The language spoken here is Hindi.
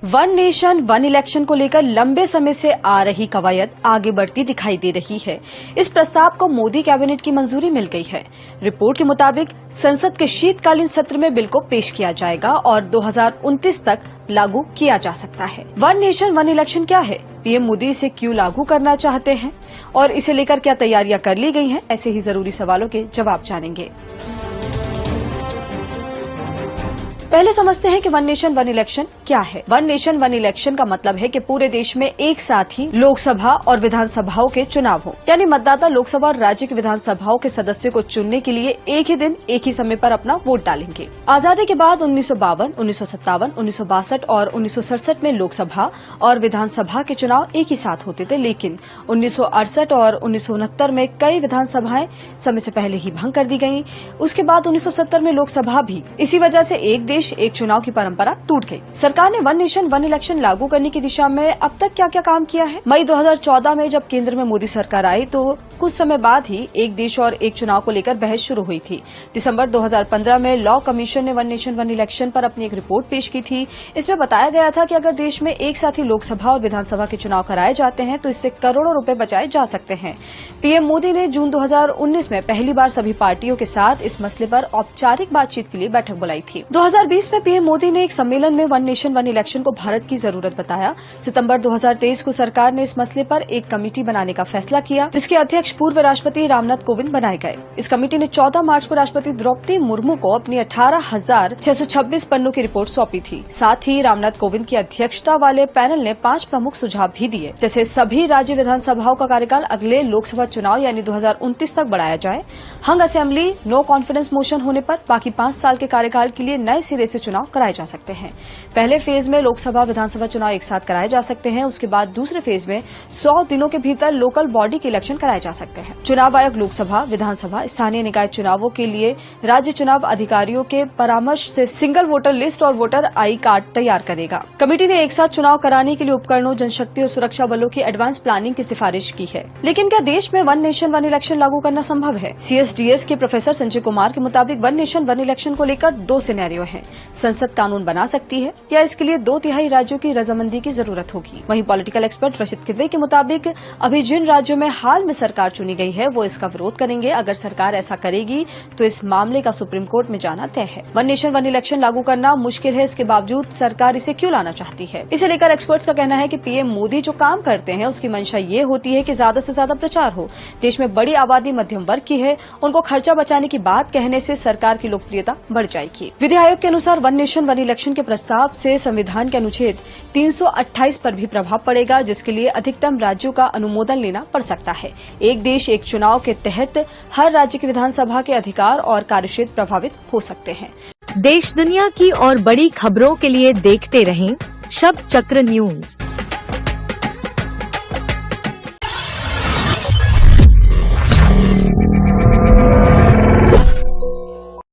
वन नेशन वन इलेक्शन को लेकर लंबे समय से आ रही कवायद आगे बढ़ती दिखाई दे रही है। इस प्रस्ताव को मोदी कैबिनेट की मंजूरी मिल गई है। रिपोर्ट के मुताबिक संसद के शीतकालीन सत्र में बिल को पेश किया जाएगा और 2029 तक लागू किया जा सकता है। वन नेशन वन इलेक्शन क्या है? पीएम मोदी इसे क्यों लागू करना चाहते हैं और इसे लेकर क्या तैयारियां कर ली गई हैं? ऐसे ही जरूरी सवालों के जवाब जानेंगे। पहले समझते हैं कि वन नेशन वन इलेक्शन क्या है। वन नेशन वन इलेक्शन का मतलब है कि पूरे देश में एक साथ ही लोकसभा और विधानसभाओं के चुनाव हो, यानी मतदाता लोकसभा और राज्य की विधानसभाओं के सदस्य को चुनने के लिए एक ही दिन एक ही समय पर अपना वोट डालेंगे। आजादी के बाद 1952, 1957, 1962 और 1967 में लोकसभा और विधानसभा के चुनाव एक ही साथ होते थे, लेकिन 1968 और 1969 में कई विधानसभाएं समय से पहले ही भंग कर दी गयी। उसके बाद 1970 में लोकसभा भी। इसी वजह से एक देश एक चुनाव की परंपरा टूट गई। सरकार ने वन नेशन वन इलेक्शन लागू करने की दिशा में अब तक क्या क्या काम किया है? मई 2014 में जब केंद्र में मोदी सरकार आई तो कुछ समय बाद ही एक देश और एक चुनाव को लेकर बहस शुरू हुई थी। दिसंबर 2015 में लॉ कमीशन ने वन नेशन वन इलेक्शन पर अपनी एक रिपोर्ट पेश की थी। इसमें बताया गया था कि अगर देश में एक साथ ही लोकसभा और विधानसभा के चुनाव कराए जाते हैं तो इससे करोड़ों रुपए बचाए जा सकते हैं। पीएम मोदी ने जून 2019 में पहली बार सभी पार्टियों के साथ इस मसले पर औपचारिक बातचीत के लिए बैठक बुलाई थी। 2020 में पीएम मोदी ने एक सम्मेलन में वन नेशन वन इलेक्शन को भारत की जरूरत बताया। सितंबर 2023 को सरकार ने इस मसले पर एक कमेटी बनाने का फैसला किया, जिसके अध्यक्ष पूर्व राष्ट्रपति रामनाथ कोविंद बनाए गए। इस कमेटी ने 14 मार्च को राष्ट्रपति द्रौपदी मुर्मू को अपनी 18,626 पन्नों की रिपोर्ट सौंपी थी। साथ ही रामनाथ कोविंद की अध्यक्षता वाले पैनल ने 5 प्रमुख सुझाव भी दिए, जैसे सभी राज्य विधानसभाओं का कार्यकाल अगले लोकसभा चुनाव यानी 2029 तक बढ़ाया जाए। हंग असेंबली नो कॉन्फिडेंस मोशन होने पर बाकी 5 साल के कार्यकाल के लिए नए सिरे से चुनाव कराए जा सकते हैं। पहले फेज में लोकसभा विधानसभा चुनाव एक साथ कराए जा सकते हैं। उसके बाद दूसरे फेज में 100 दिनों के भीतर लोकल बॉडी के इलेक्शन कराए जा सकते हैं। चुनाव आयोग लोकसभा, विधानसभा, स्थानीय निकाय चुनावों के लिए राज्य चुनाव अधिकारियों के परामर्श से सिंगल वोटर लिस्ट और वोटर आई कार्ड तैयार करेगा। कमेटी ने एक साथ चुनाव कराने के लिए उपकरणों, जनशक्ति और सुरक्षा बलों की एडवांस प्लानिंग की सिफारिश की है। लेकिन क्या देश में वन नेशन वन इलेक्शन लागू करना संभव है? CSDS के प्रोफेसर संजय कुमार के मुताबिक वन नेशन वन इलेक्शन को लेकर 2 सिनेरियो हैं। संसद कानून बना सकती है या इसके लिए 2/3 राज्यों की रजामंदी की जरूरत होगी। वहीं पॉलिटिकल एक्सपर्ट रशीद किदवई के मुताबिक अभी जिन राज्यों में हाल में सरकार चुनी गई है वो इसका विरोध करेंगे। अगर सरकार ऐसा करेगी तो इस मामले का सुप्रीम कोर्ट में जाना तय है। वन नेशन वन इलेक्शन लागू करना मुश्किल है, इसके बावजूद सरकार इसे क्यों लाना चाहती है? इसे लेकर एक्सपर्ट्स का कहना है कि पीएम मोदी जो काम करते हैं उसकी मंशा ये होती है कि ज्यादा से ज्यादा प्रचार हो। देश में बड़ी आबादी मध्यम वर्ग की है, उनको खर्चा बचाने की बात कहने से सरकार की लोकप्रियता बढ़ जाएगी। विधि आयोग के अनुसार वन नेशन वन इलेक्शन के प्रस्ताव से संविधान के अनुच्छेद 328 पर भी प्रभाव पड़ेगा, जिसके लिए अधिकतम राज्यों का अनुमोदन लेना पड़ सकता है। एक देश एक चुनाव के तहत हर राज्य की विधानसभा के अधिकार और कार्यक्षेत्र प्रभावित हो सकते हैं। देश दुनिया की और बड़ी खबरों के लिए देखते रहें शब्द चक्र न्यूज।